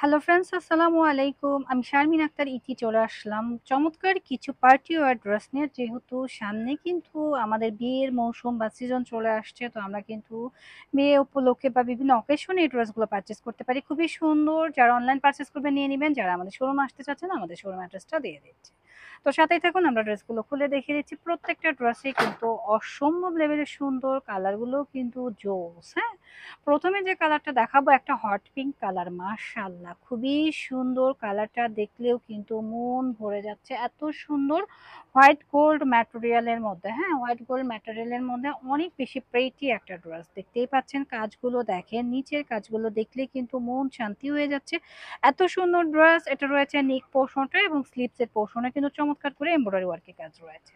Hello friends, আসসালামু আলাইকুম। আমি শারমিন আক্তার ইতি চলে আসলাম চমৎকার কিছু পার্টি ওয়্যার ড্রেস নিয়ে। যেহেতু সামনে কিন্তু আমাদের বিয়ের মৌসুম বা সিজন চলে আসছে, তো আমরা কিন্তু বিয়ে উপলক্ষে বা বিভিন্ন অকেশনে এই ড্রেসগুলো পারচেস করতে পারি। খুবই সুন্দর। যারা অনলাইন পারচেস করবেন নিয়ে নেবেন, যারা আমাদের শোরুম আসতে চাচ্ছেন আমাদের শোরুম অ্যাড্রেসটা দিয়ে দিচ্ছি। তো সাথেই থাকুন, আমরা ড্রেসগুলো খুলে দেখিয়ে দিচ্ছি। প্রত্যেকটা ড্রেসে কিন্তু অসম্ভব লেভেলের সুন্দর, কালারগুলো কিন্তু জোস। হ্যাঁ, প্রথমে যে কালারটা দেখাবো একটা হট পিঙ্ক কালার, মাশাআল্লাহ খুবই সুন্দর। কালারটা দেখলেও কিন্তু মন ভরে যাচ্ছে, এত সুন্দর। হোয়াইট গোল্ড ম্যাটেরিয়ালের মধ্যে, হ্যাঁ হোয়াইট গোল্ড ম্যাটেরিয়ালের মধ্যে অনেক বেশি প্রেটি একটা ড্রেস। দেখতেই পাচ্ছেন কাজগুলো দেখেন, নিচের কাজগুলো দেখলে কিন্তু মন শান্তি হয়ে যাচ্ছে। এত সুন্দর ড্রেস। এটা রয়েছে নেক পোর্শনটা এবং স্লিভসের পোর্শনে কিন্তু চমৎকার করে এমব্রয়ডারি ওয়ার্কের কাজ রয়েছে।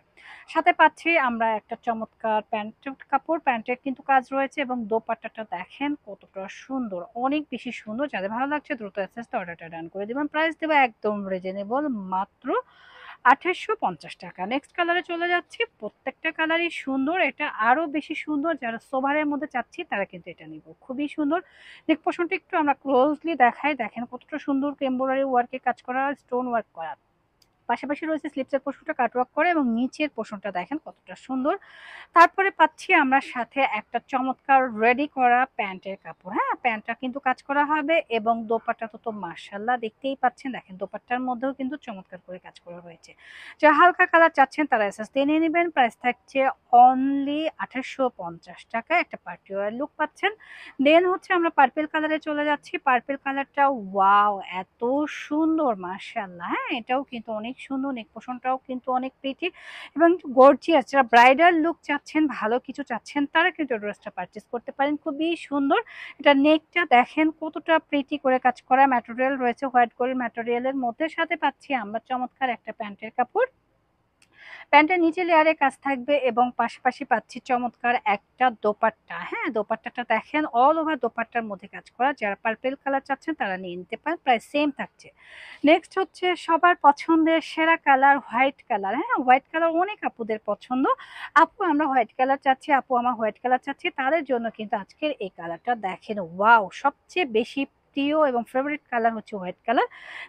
সাথে পাচ্ছি আমরা একটা চমৎকার প্যান্টের কাপড়, প্যান্টের কিন্তু কাজ রয়েছে এবং দোপাট্টাটা দেখেন কতটা সুন্দর, অনেক বেশি সুন্দর। যাদের ভালো লাগছে দ্রুত অ্যাসেসটা অর্ডারটা ডান করে দিবেন। প্রাইস দেবো একদম রিজনেবল, মাত্র 2850 টাকা। নেক্সট কালারে চলে যাচ্ছি। প্রত্যেকটা কালারই সুন্দর, এটা আরো বেশি সুন্দর। যারা সোভারের মধ্যে চাচ্ছি তারা কিন্তু এটা নিব, খুবই সুন্দর। নেক পোর্শনটা একটু আমরা ক্লোজলি দেখাই, দেখেন কতটা সুন্দর এমব্রয়ডারি ওয়ার্কে কাজ করা, স্টোন ওয়ার্ক করা। পাশাপাশি রয়েছে স্লিপসের পোর্শনটা কাটওয়ার্ক করে এবং নিচের পোর্শনটা দেখেন কতটা সুন্দর। তারপরে পাচ্ছি আমরা সাথে একটা চমৎকার রেডি করা প্যান্টের কাপড়। হ্যাঁ, প্যান্টটা কিন্তু কাজ করা হবে এবং দোপাট্টা তো মাশাআল্লাহ দেখতেই পাচ্ছেন। দেখেন দোপাট্টার মধ্যেও কিন্তু চমৎকার করে কাজ করা হয়েছে। যারা হালকা কালার চাচ্ছেন তারা এসএস দিয়ে নিয়ে নেবেন। প্রাইস থাকছে অনলি 2850 টাকা। একটা পার্টি ওয়্যার লুক পাচ্ছেন। দেন হচ্ছে আমরা পার্পেল কালারে চলে যাচ্ছি। পার্পেল কালারটা ওয়াও, এত সুন্দর মাশাআল্লাহ। হ্যাঁ, এটাও কিন্তু অনেক সুন্দর। নেক পোর্শনটাও কিন্তু অনেক প্রিটি এবং গর্জিয়াস। যারা ব্রাইডাল লুক চাচ্ছেন, ভালো কিছু চাচ্ছেন, তারা কিন্তু ড্রেসটা পারচেস করতে পারেন। খুবই সুন্দর। এটা নেকটা দেখেন কতটা প্রিটি করে কাজ করা, ম্যাটেরিয়াল রয়েছে হোয়াইট গোল্ড ম্যাটেরিয়ালের মধ্যে। সাথে পাচ্ছি আমরা চমৎকার একটা প্যান্টের কাপড়। প্যান্টের নিচে লেয়ারে কাজ থাকবে এবং পাশাপাশি পাচ্ছি চমৎকার একটা দোপাট্টা। হ্যাঁ, দোপাট্টাটা দেখেন অল ওভার দোপাট্টার মধ্যে কাজ করা। যারা পার্পেল কালার চাচ্ছেন তারা নিয়ে নিতে পারেন, প্রায় সেম থাকছে। নেক্সট হচ্ছে সবার পছন্দের সেরা কালার, হোয়াইট কালার। হ্যাঁ, হোয়াইট কালার অনেক আপুদের পছন্দ। আপু আমরা হোয়াইট কালার চাচ্ছি, আপু আমার হোয়াইট কালার চাচ্ছি, তাদের জন্য কিন্তু আজকের এই কালারটা দেখেন ওয়াও, সবচেয়ে বেশি প্রিয় এবং ফেভারিট কালার হচ্ছে হোয়াইট কালার।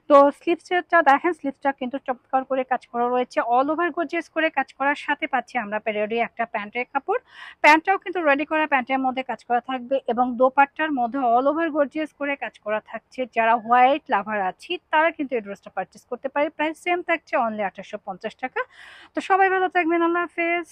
তো স্লিভসটা দেখেন, স্লিভসটা কিন্তু চমৎকার করে কাজ করা রয়েছে, অল ওভার গর্জিয়াস করে কাজ করার সাথে পাচ্ছি আমরা রেডি একটা প্যান্টের কাপড়। প্যান্টটাও কিন্তু রেডি করা, প্যান্টের মধ্যে কাজ করা থাকবে এবং দোপাট্টার মধ্যে অল ওভার গর্জিয়াস করে কাজ করা থাকছে। যারা হোয়াইট লাভার আছি তারা কিন্তু এই ড্রেসটা পারচেস করতে পারে। প্রাইস সেম থাকছে অনলি 2850 টাকা। তো সবাই ভালো থাকবেন, আল্লাহ হাফেজ।